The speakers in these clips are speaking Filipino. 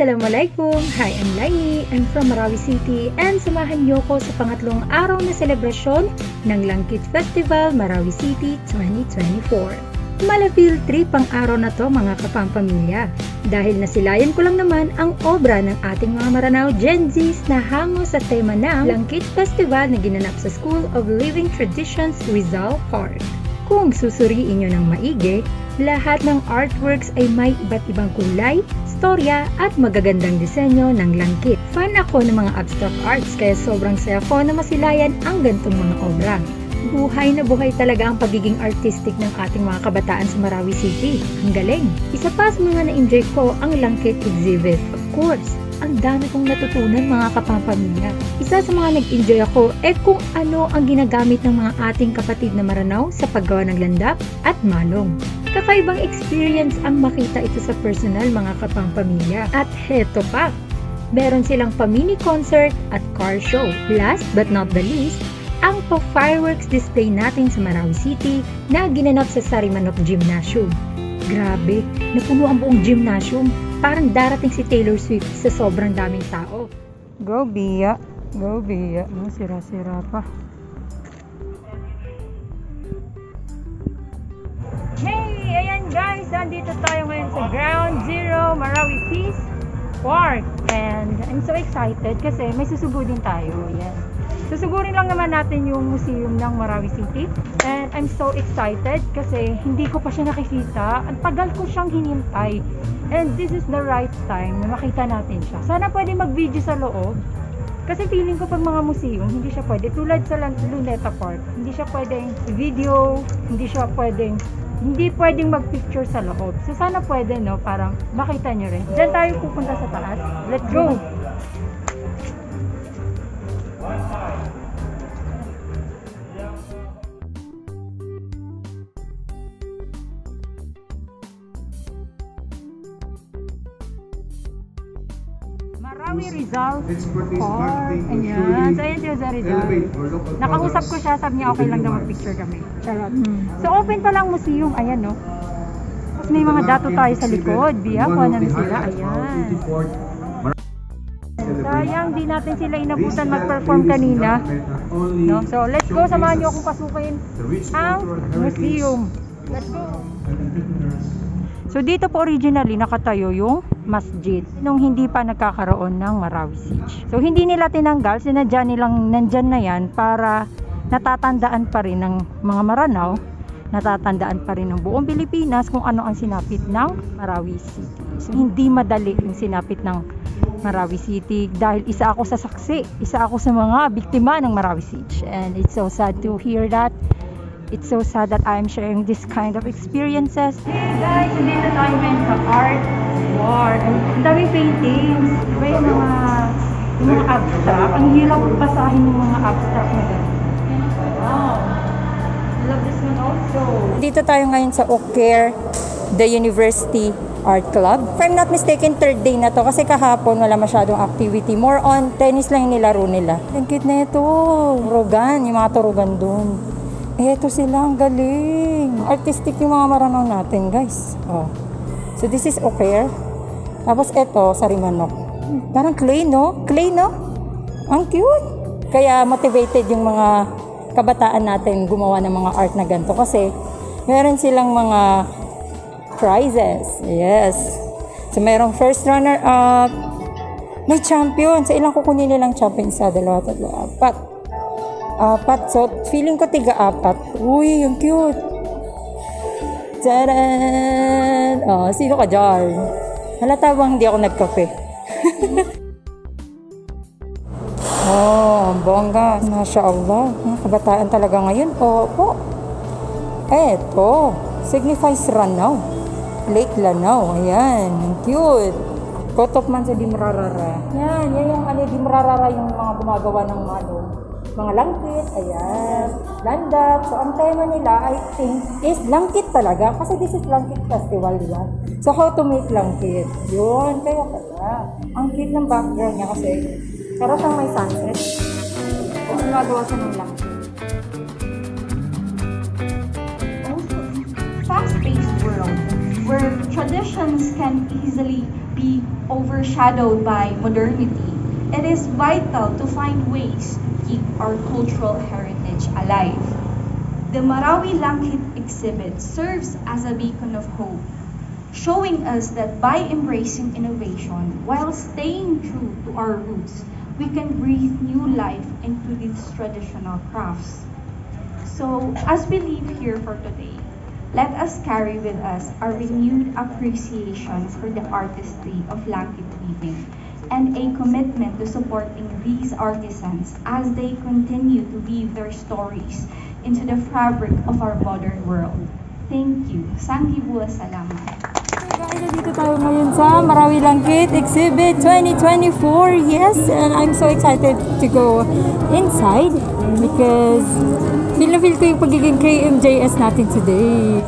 Assalamualaikum! Hi, I'm Laini. I'm from Marawi City and samahan niyo ko sa pangatlong araw na selebrasyon ng Langkit Festival Marawi City 2024. Malafeel trip ang araw na to mga kapampamilya dahil nasilayan ko lang naman ang obra ng ating mga Maranao Gen Zs na hango sa tema ng Langkit Festival na ginanap sa School of Living Traditions Rizal Park. Kung susuriin nyo ng maigi, lahat ng artworks ay may iba't ibang kulay, storya at magagandang disenyo ng langkit. Fan ako ng mga abstract arts kaya sobrang saya ko na masilayan ang gantong mga obra. Buhay na buhay talaga ang pagiging artistic ng ating mga kabataan sa Marawi City. Ang galing! Isa pa sa mga na-enjoy ko ang langkit exhibit. Of course, ang dami kong natutunan mga kapampamilya. Isa sa mga nag-enjoy ako kung ano ang ginagamit ng mga ating kapatid na Maranao sa paggawa ng landap at malong. Kakaibang experience ang makita ito sa personal mga kapampamilya. At heto pa, meron silang pa-mini concert at car show. Last but not the least, ang pa-fireworks display natin sa Marawi City na ginanap sa Sarimanok Gymnasium. Grabe, napuno ang buong gymnasium. Parang darating si Taylor Swift sa sobrang daming tao. Go Bia! Go Bia! Sira-sira pa. Hey! Ayan guys! Nandito tayo ngayon sa Ground Zero Marawi Peace Park. And I'm so excited kasi may susubo din tayo. Yan. Susugurin lang naman natin yung museum ng Marawi City. And I'm so excited kasi hindi ko pa siya nakikita. Ang tagal ko siyang hinintay. And this is the right time na makita natin siya. Sana pwede mag-video sa loob. Kasi feeling ko pag mga museum, hindi siya pwede. Tulad sa Luneta Park, hindi siya pwedeng video, hindi pwedeng mag-picture sa loob. So sana pwede, no? Parang makita nyo rin. Diyan tayo pupunta sa taas. Let's go! Marawi Rizal Park. Ayan. So, ayan siya sa Rizal. Nakausap ko siya. Sabi niya, okay lang daw mag-picture kami. Charot. So, open pa lang museum. Ayan, no? Tapos may mga dato tayo sa likod. Biya, kuha namin sila. Ayan. Sayang, di natin sila inabutan mag-perform kanina. No? So, let's go. Samahan niyo akong pasukin ang museum. Let's go. So dito po originally nakatayo yung masjid nung hindi pa nagkakaroon ng Marawi Siege. So hindi nila tinanggal, sinadya nilang nandyan na yan para natatandaan pa rin ng mga Maranao, natatandaan pa rin ng buong Pilipinas kung ano ang sinapit ng Marawi City. So hindi madali yung sinapit ng Marawi City dahil isa ako sa saksi, isa ako sa mga biktima ng Marawi Siege. And it's so sad to hear that. It's so sad that I'm sharing this kind of experiences. Hey guys, dito tayo ngayon sa art war. Ang daming paintings. Diba yung mga abstract? Ang hirap basahin yung mga abstract na gano'n. Wow. I love this one also. Dito tayo ngayon sa Ocare, the University Art Club. If I'm not mistaken, third day na to kasi kahapon wala masyadong activity. More on tennis lang yung nilaro nila. Ang cute na ito. Turugan, yung mga turugan dun. Eto sila, ang galing. Artistic yung mga Maranao natin, guys. Oh. So, this is Ocare. Tapos, eto, Sarimanok. Parang clay, no? Clay, no? Ang cute. Kaya, motivated yung mga kabataan natin gumawa ng mga art na ganito. Kasi, meron silang mga prizes. Yes. So, merong first runner-up. May champion. Sa ilang kukunin nilang champion? Isa, dalawa, tatlo, apat. So feeling ko tiga-apat. Uy, yung cute. Tadaan! Oh, sino ka dyan? Halata bang hindi ako nagkape? Oh, bongga. Masya Allah. Kabataan talaga ngayon. Opo. Eto. Signifies Lanao. Lake Lanao. Ayan. Yung cute. Kotop man sa Dimrarara. Yan yung Dimrarara yung mga gumagawa ng mga langkit, ayan, landap. So, ang tema nila, I think, is langkit talaga. Kasi this is Langkit Festival, diba? So, how to make langkit. Yun, kaya pala. Ang cute ng background niya kasi, para siyang may sunset. Kung gumagawa siya ng langkit. Also, fast-paced world, where traditions can easily be overshadowed by modernity, it is vital to find ways to keep our cultural heritage alive. The Marawi Langkit exhibit serves as a beacon of hope, showing us that by embracing innovation while staying true to our roots, we can breathe new life into these traditional crafts. So, as we leave here for today, let us carry with us our renewed appreciation for the artistry of Langkit weaving and a commitment to supporting these artisans as they continue to weave their stories into the fabric of our modern world. Thank you. Sanggibua salamat. Guys, dito tayo ngayon sa Marawi Langkit Exhibit 2024. Yes, and I'm so excited to go inside because feel ko yung pagiging KMJS natin today.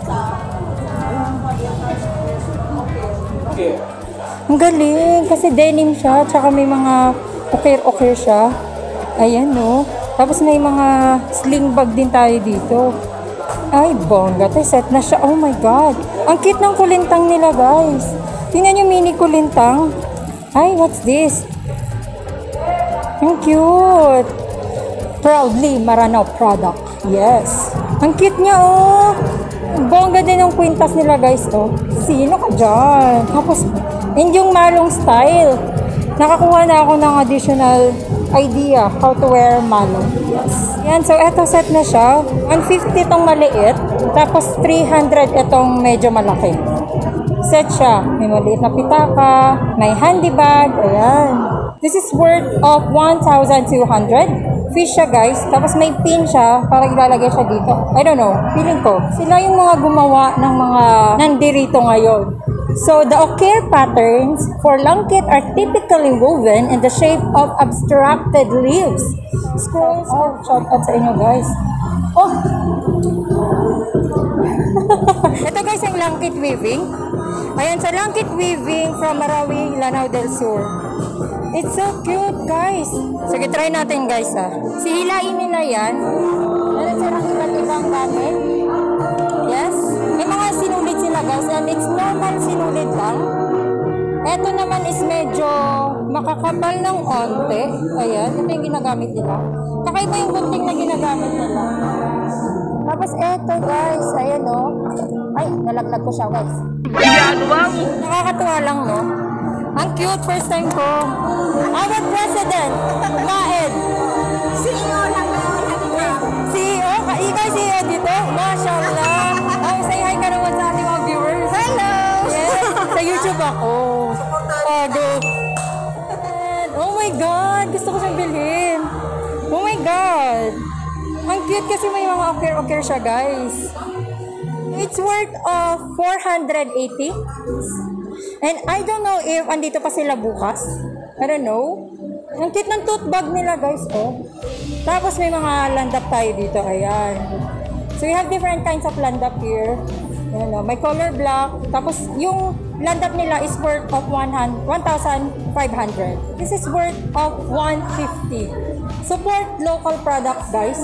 Ang galing kasi denim siya, tsaka may mga okir-okir siya. Ayan, no? Tapos may mga sling bag din tayo dito. Ay, bongga. Set na siya. Oh my God. Ang cute ng kulintang nila, guys. Tingnan yung mini kulintang. Ay, what's this? Ang cute. Proudly Maranao product. Yes. Ang cute niya, oh. Bongga din yung kwintas nila, guys, oh. Sino ka dyan? Tapos, yung malong style. Nakakuha na ako ng additional idea how to wear malong. Yes. Yan, so eto set na siya. 150 itong maliit, tapos 300 itong medyo malaki. Set siya. May maliit na pitaka, may handy bag, ayan. This is worth of 1,200. Fish siya, guys. Tapos may pin siya para ilalagay siya dito. I don't know. Feeling ko. Sila yung mga gumawa ng mga nandirito ngayon. So, the okir patterns for langkit are typically woven in the shape of abstracted leaves. Scrolls. Oh, shout out sa inyo, guys. Oh! Ito, guys, ang langkit weaving. Ayan, sa langkit weaving from Marawi, Lanao del Sur. It's so cute, guys. Sige, try natin, guys, ha. Sihilain nila yan. Meron silang iba't ibang gamit. Yes. May mga sinulid sila, guys, and it's normal sinulid lang. Ito naman is medyo makakapal ng onte. Ayan, ito yung ginagamit nila. Kakaiba yung gunting na ginagamit nila. Tapos eto, guys, ayan, no. Ay, nalaglag ko siya, guys. Nakakatuwa lang, no. Ang cute, first time ko. Our President, Maed. CEO lang na. CEO? Ikaw CEO dito? Mashallah. Oh, say hi ka naman sa ating mga viewers. Hello! Yes, sa YouTube ako. Go. Oh my God! Gusto ko siyang bilhin. Oh my God! Ang cute kasi may mga okir-okir siya, guys. It's worth of 480. And I don't know if andito pa sila bukas. I don't know. Ang cute ng tote bag nila, guys, oh. Tapos may mga landap tayo dito, ayan. So we have different kinds of landap here. Ayan, oh. May color black. Tapos yung landap nila is worth of 1,500. This is worth of 150. Support local products, guys.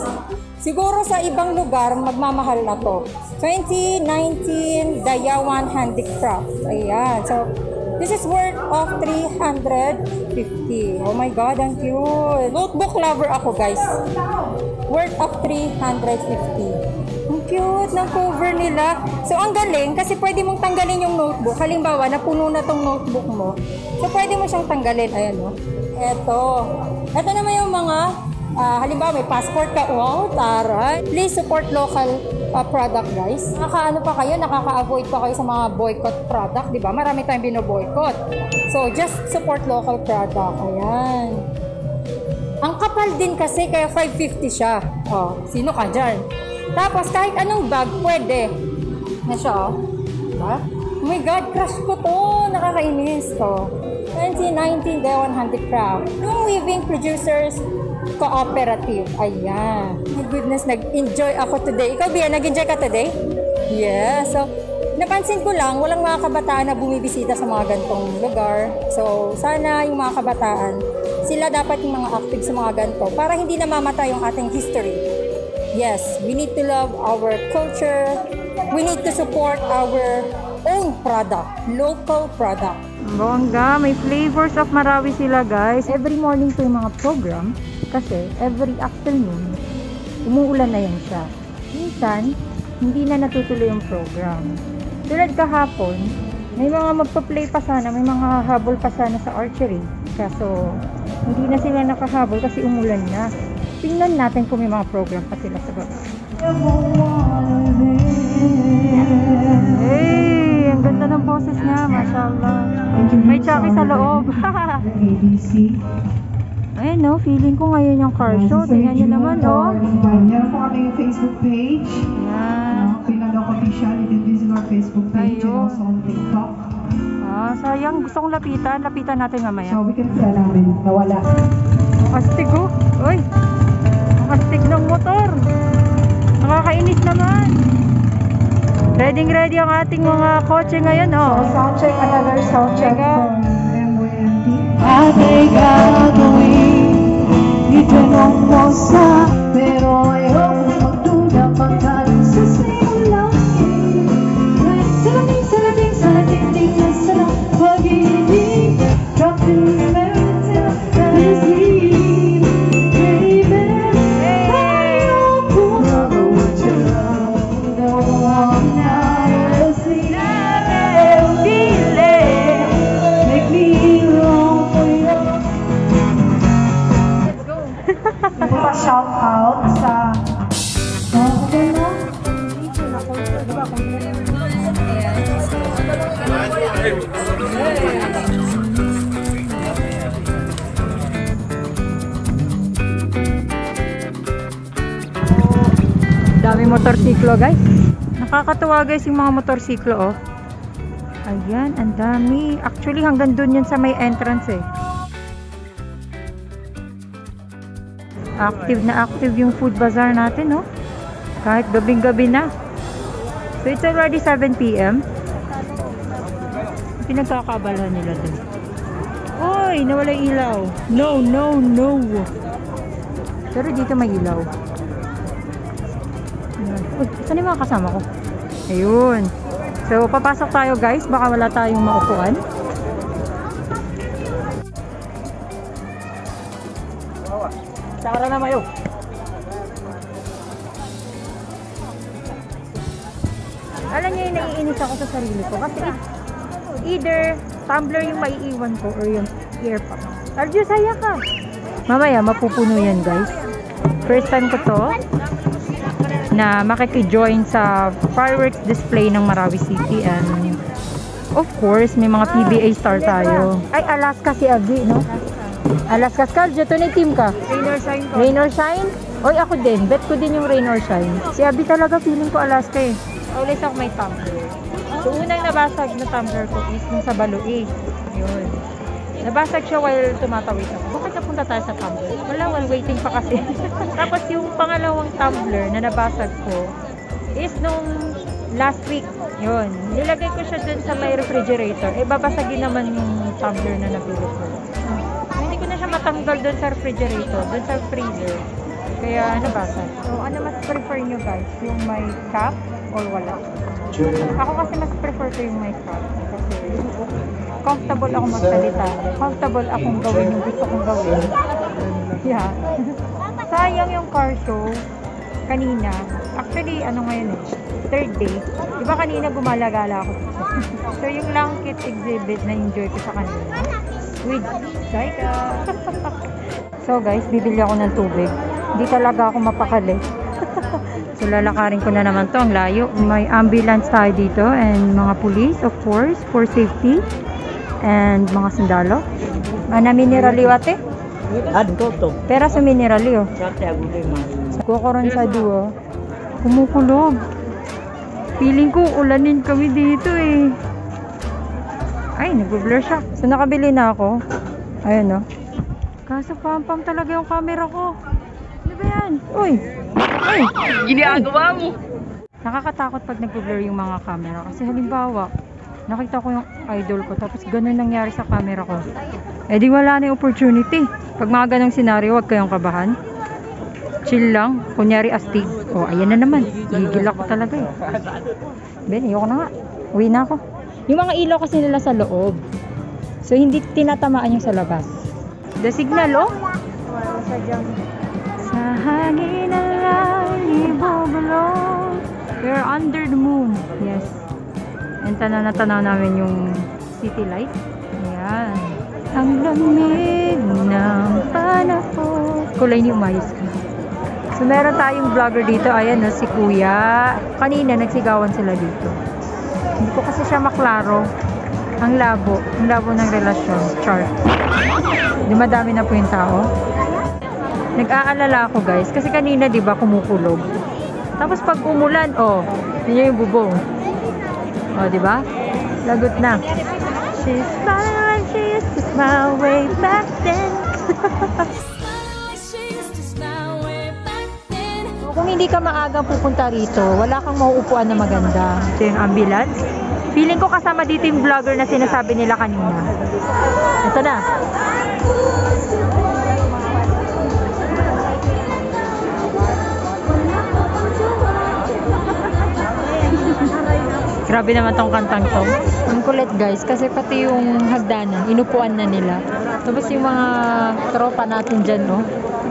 Siguro sa ibang lugar, magmamahal na to. 2019 Dayawan Handicraft. Ayan. So, this is worth of 350. Oh my God, ang cute. Notebook lover ako, guys. Worth of 350. Ang cute ng cover nila. So, ang galing kasi pwede mong tanggalin yung notebook. Halimbawa, napuno na tong notebook mo. So, pwede mo siyang tanggalin. Ayan, no? Ito naman yung mga halimbawa may passport ka, wow, taray. Please support local product, guys. Nakakaano pa kayo, nakaka-avoid pa kayo sa mga boycott product, di ba? Marami tayong bino-boycott. So, just support local product. Ayan. Ang kapal din kasi, kaya 550 siya. Oh, sino ka dyan? Tapos, kahit anong bag, pwede. Na siya, oh. Diba? Oh my God, crush ko to. Nakakainis to. 2019 Dayawan Handicraft. Yung weaving producers cooperative. Ayan. My goodness, nag-enjoy ako today. Ikaw, Bia, nag-enjoy ka today? Yeah. So, napansin ko lang, walang mga kabataan na bumibisita sa mga gantong lugar. So, sana yung mga kabataan, sila dapat yung mga active sa mga ganto para hindi namamatay yung ating history. Yes, we need to love our culture. We need to support our own product, local product. Bongga, may flavors of Marawi sila guys. Every morning po yung mga program kasi every afternoon umuulan na yan siya. Minsan, hindi na natutuloy yung program. Tulad kahapon, may mga magpa-play pa sana, may mga habol pa sana sa archery. Kaso, hindi na sila nakahabol kasi umulan na. Tingnan natin kung may mga program pa sila sa baba. Hey, ang ganda ng boses niya, mashallah. May Chucky sa loob. Ayun no, feeling ko ngayon yung car show. Tingnan nyo naman, no? Meron po kami yung Facebook page. Yan. Pinalok Official. You can visit our Facebook page and also on TikTok. Sayang. Gusto kong lapitan. Lapitan natin mamaya. So we can sell namin. Nawala. Astig oh. Uy. Ang astig ng motor. Nakakainis naman. Ready ang ating mga kotse ngayon, oh. So sound check. Another sound check from MYMT. Ating gagawin, itanong mo sa pero ayoko magduda pagkat sa simulang salating na sa pag-ibig drop to meron sa sleep baby ayoko magawa siya nawawang na make me wrong for you. Pa-shout out sa dami motorsiklo guys. Nakakatuwa guys yung mga motorsiklo oh. Ayan, ang dami. Actually hanggang dun yan sa may entrance eh. Active yung food bazaar natin no. Kahit gabing-gabi na. So it's already 7 PM. Pinagkakabala nila dun. Oy, nawala yung ilaw. No. Pero dito may ilaw. Uy, saan yung mga kasama ko? Ayun. So, papasok tayo guys. Baka wala tayong maupuan. Sara na mayo. Alam niyo yung naiinis ako sa sarili ko. Kasi either tumbler yung maiiwan ko or yung earpod. Arju, saya ka. Mamaya, mapupuno yan guys. First time ko to na makiki-join sa fireworks display ng Marawi City and of course may mga PBA star tayo. Ay, Alaska si Agi, no? Alaska Scarjo, to na team ka? Rain or Shine ko. Rain or Shine? Oy, ako din. Bet ko din yung Rain or Shine. Si Abi talaga feeling ko Alaska eh. Always ako may tumbler. So, unang nabasag na tumbler ko is nung sa Baloi. Yun. Nabasag siya while tumatawid ako. Bakit napunta tayo sa tumbler? Wala, while waiting pa kasi. Tapos yung pangalawang tumbler na nabasag ko is nung last week. Yun. Nilagay ko siya dun sa may refrigerator. Eh, babasagin naman yung tumbler na nabili ko. Hindi ko na siya matanggal dun sa refrigerator, dun sa freezer. Kaya nabasag. So, ano mas prefer nyo guys? Yung may cap or wala? Ako kasi mas prefer ko yung may cap. Kasi comfortable ako magsalita. Comfortable akong gawin yung gusto kong gawin. Yeah. Sayang yung car show kanina. Actually, ano ngayon eh? Third day. Diba kanina gumala-gala ako. So, yung langkit exhibit na enjoy ko sa kanina. With Jaika. So guys, bibili ako ng tubig. Hindi talaga ako mapakali. So lalakarin ko na naman to, ang layo. May ambulance tayo dito and mga police of course for safety and mga sundalo. Ana minerali wate? Adto to. Pera sa minerali oh. Sate aguloy man. Kukuron sa duo. Kumukulog. Feeling ko ulanin kami dito eh. Ay, nag-blur siya. So nakabili na ako. Ayun oh. Kaso pam-pam talaga yung camera ko. Ano ba yan? Uy! Uy! Ginagawa mo. Nakakatakot pag nag-blur yung mga camera. Kasi halimbawa, nakita ko yung idol ko tapos ganun nangyari sa camera ko. Eh di wala na yung opportunity. Pag mga ganong senaryo, huwag kayong kabahan. Chill lang. Kunyari astig. O, ayan na naman. Gigil ako talaga eh. Ben, ayoko na nga. Uwi na ako. Yung mga ilaw kasi nila sa loob. So, hindi tinatamaan yung sa labas. The signal, oh. Sa hangin na lang ibubulong. We're under the moon. Yes. And tanaw namin yung city light. Ayan. Ang lamig ng panahon. Kulay ni umayos ka. So, meron tayong vlogger dito. Ayan, no, si Kuya. Kanina, nagsigawan sila dito. Hindi ko kasi siya maklaro. Ang labo ng relasyon. Char. Di madami na po yung tao. Nag-aalala ako, guys. Kasi kanina, di ba, kumukulog. Tapos pag umulan, oh, yun yung bubong. Oh, di ba? Lagot na. She's smiling, she used to smile way back then. Kung hindi ka maagang pupunta rito, wala kang mauupuan na maganda. Ito yung ambulance. Feeling ko kasama dito yung vlogger na sinasabi nila kanina. Ito na. Grabe naman tong kantang to. Ang kulit, guys, kasi pati yung hagdanan, inupuan na nila. Tapos yung mga tropa natin dyan, no?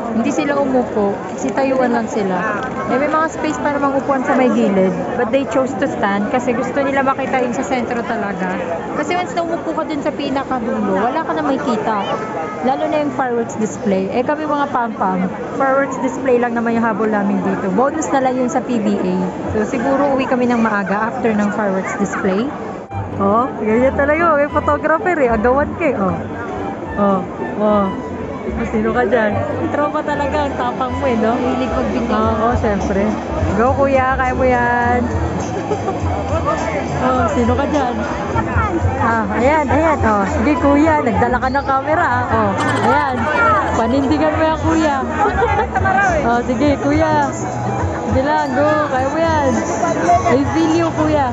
Hindi sila umupo, sitayuan lang sila. Eh, may mga space pa namang upuan sa may gilid. But they chose to stand kasi gusto nila makita yung sa sentro talaga. Kasi once na umupo ka dun sa pinakadulo, wala ka na makita. Lalo na yung fireworks display. Eh, kami mga pam-pam, fireworks display lang naman yung habol namin dito. Bonus na lang yung sa PBA. So, siguro uwi kami ng maaga after ng fireworks display. Oh, ganyan talaga. May photographer eh. Agawan ka eh. Oh. Sino ka dyan? Tropa talaga. Ang tapang mo eh, no? Hilig magbigay. Oo, syempre. Go, kuya. Kaya mo yan. Oh, sino ka dyan? Ayan. Oh, sige, kuya. Nagdala ka ng camera. Oh, ayan. Panindigan mo yan, kuya. Oh, sige, kuya. Sige lang, go. Kaya mo yan. I feel you, kuya.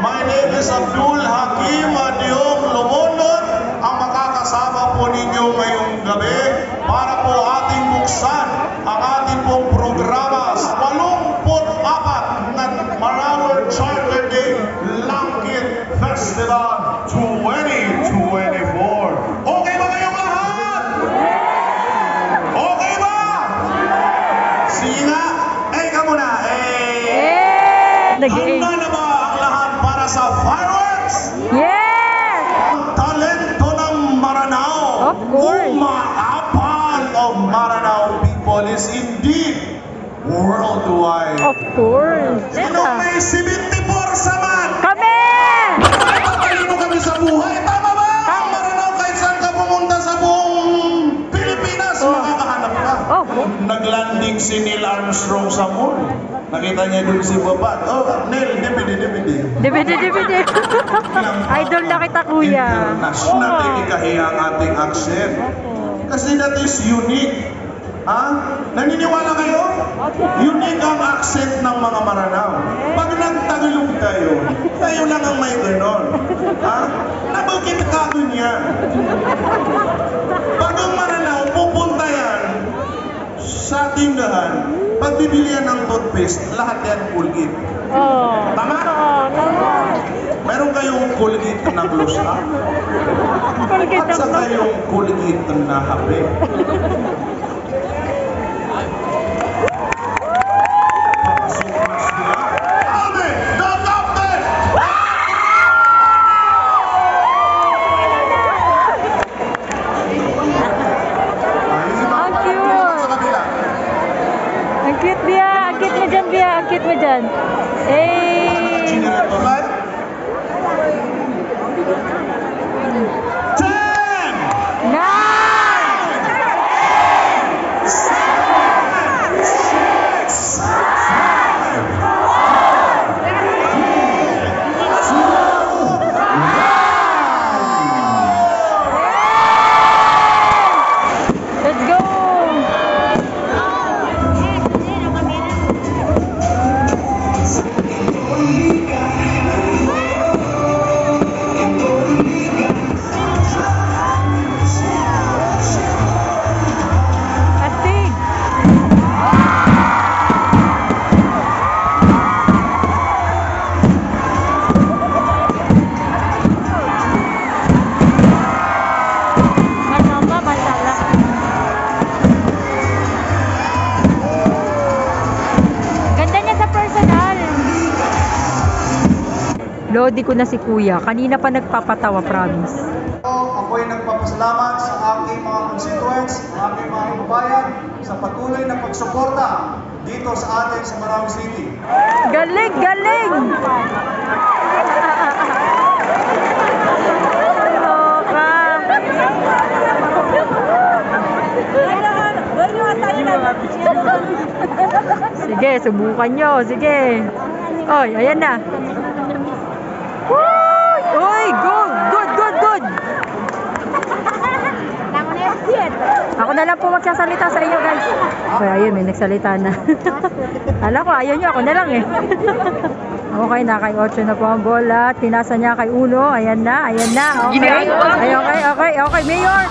My name is Abdul Hakim Adiong Lumondon, ang makakasama po ninyo ngayong gabi para po ating buksan ang ating pong programa sa 84 na Marawi Charter Day Langkit Festival 2024. Okay ba kayong lahat? Okay ba? Sige nga. Ka muna. Handa na ba ang lahat para sa fireworks? Yes! Ang talento ng Maranao. Of course. Umaapal of Maranao people is indeed worldwide. Of course. Sino may 74 saman? Kami! Matalino kami sa buhay. Tama ba? Ang Maranao kahit saan ka pumunta sa buong Pilipinas, makakahanap ka. Oh. Naglanding si Neil Armstrong sa moon. Nakita niya dun si Bobat. Oh, Neil, DVD. DVD. Idol na kita, kuya. International, ikahiya ang ating accent. Kasi that is unique. Ha? Naniniwala kayo? Unique ang accent ng mga Maranao. Pag nagtagalog tayo lang ang may ganon. Ha? Nabukit ka dun yan. Pag ang Maranao, pupunta yan sa tindahan, pagbibilihan ng toothpaste, lahat yan Colgate. Tama? Tama. Meron kayong Colgate na gloss up? At saka yung Colgate na hape. Akit mo dyan. Lodi ko na si Kuya. Kanina pa nagpapatawa, promise. Ako ay nagpapasalamat sa aking mga constituents, sa aking mga kababayan, sa patuloy na pagsuporta dito sa atin sa Marawi City. Galing! Galing! Sige, subukan nyo. Sige. Oy, ayan na. Woo! Uy, good! Good, good, good! Ako na lang po magsasalita sa inyo, guys. Oy, ayun, may nagsalita na. Alam ko, ayaw nyo. Ako na lang eh. Okay na, kay 8 na po ang bola. Tinasa niya kay Uno. Ayan na, ayan na. Okay. Ay, okay, Mayor!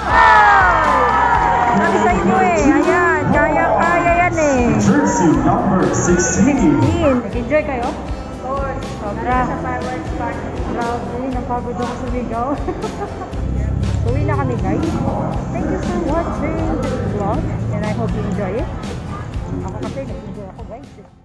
Sabi sa inyo eh. Ayan, kaya yan eh. Jersey number 16. Nag-enjoy kayo? Sobra. Grabe, napagod ako sumigaw. Uwi na kami, guys. Thank you for watching this vlog and I hope you enjoy it. Ako kasi nag-enjoy ako, guys.